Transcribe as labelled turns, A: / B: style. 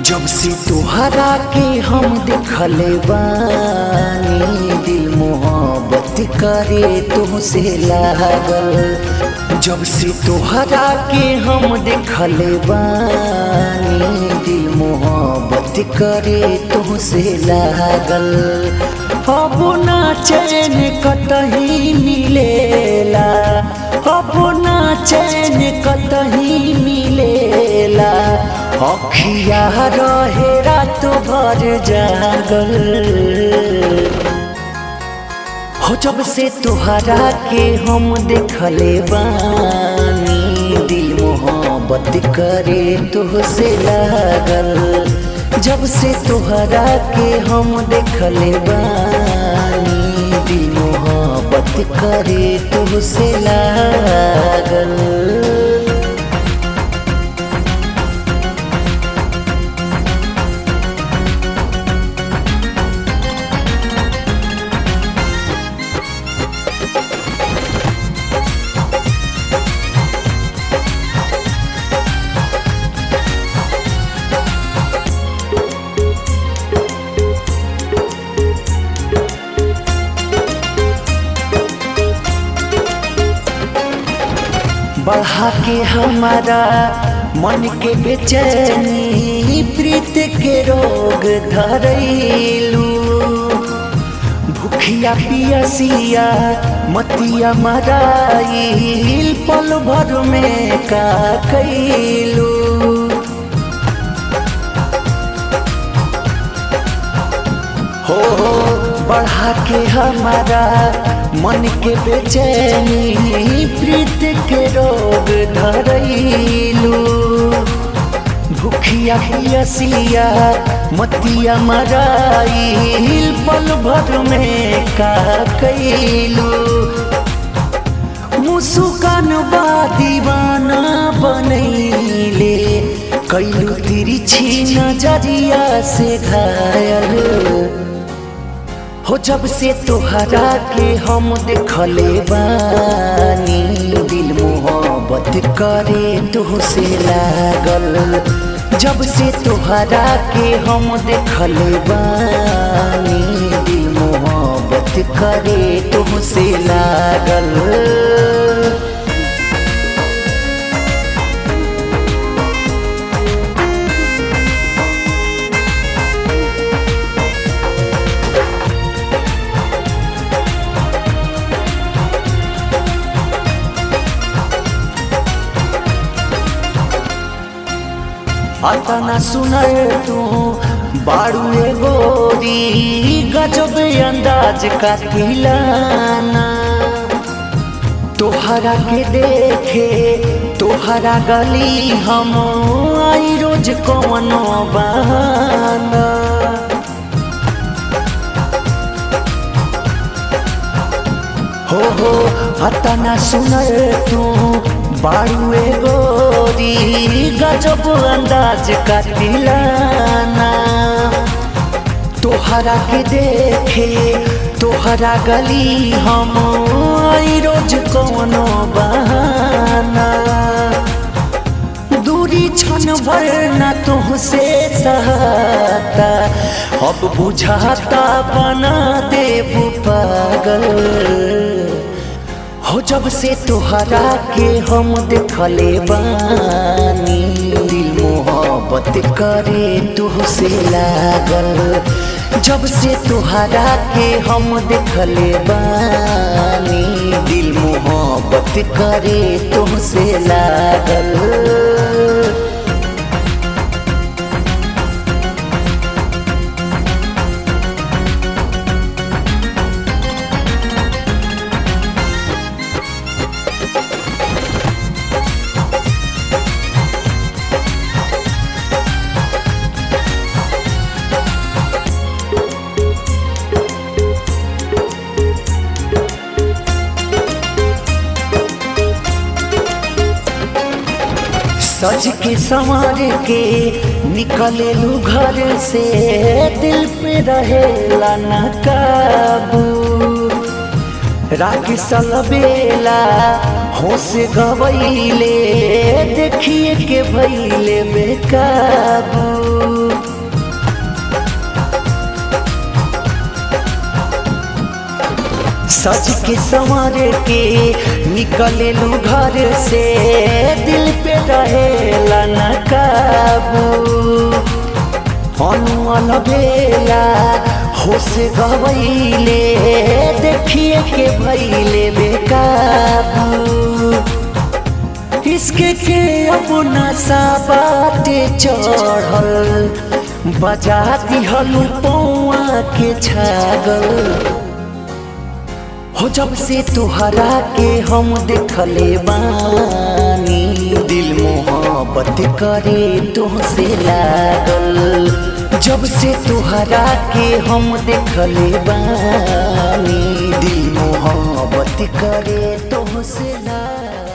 A: जब से तोहरा के हम देखले बानी दिल मोहब्बत करे तुमसे लागल। जब से तोहरा के हम देखले बानी दिल मोहब्बत करे तुमसे लागल। अब ना चैन कतही मिलेला, अब ना चैन कतही मिलेला। अखिया रहे रात भर जागल हो। जब से तोहरा के हम देखले बानी दिल मोहब्बत करे तुझसे लागल। जब से तोहरा के हम देखले बानी दिल मोहब्बत करे तुझसे लागल। बढ़ा के हमारा मन के बेचैनी प्रीत के रोग धरैलू। भूखिया पियसिया मतिया मराइल पल भर में का कैलू। हो बढ़ा के हमारा मन के बेचैनी प्रीत के रोग धरैलू। भूखिया पियसिया मतिया मराइल पल भर में का कैलू। मुस्कान बा दीवाना बनैले कैलू तिरछी नजरिया से घायल हो। जब से तोहरा के हम देखले बानी दिल मोहब्बत करे तुझसे लागल। जब से तोहरा के हम देखले बानी दिल मोहब्बत करे तुझसे लागल। अतना सुनर तू बारू गोरी गजब अंदाज का तिलाना। तोहरा के देखे तोहरा गली हम आई रोज कवनो बहाना। हो अतना सुनर तू बारू गोरी गजब अंदाज का तिलाना। तोहरा के देखे तोहरा गली हम आई रोज कौनो बहाना। दूरी क्षण भर न तुझसे सहता अब बुझाता बना देबू पागल हो। जब से तोहरा के हम देखले बानी दिल मोहब्बत करे तुझसे लागल। जब से तोहरा के हम देखले बानी दिल मोहब्बत करे तुझसे लागल। सज के संवार के निकलेलू घर से दिल पे रहेला न काबू। राखी सलबेला होश गवैले देखिए के भैले बेकाबू। सज के संवर के निकले लू घर से दिल पे रहेला न काबू अनुअल बेला होश गवैले देखिए के भैले बेकाबू इसके के अपना सा बाटे चढ़ल बजा दिहल पौआ के छागल हो जब से तुहरा के हम देखले बानी दिल मोहब्बत करे तुहसे लागल जब से तुहरा के हम देखले बानी दिल मोहब्बत करे तुहसे लागल।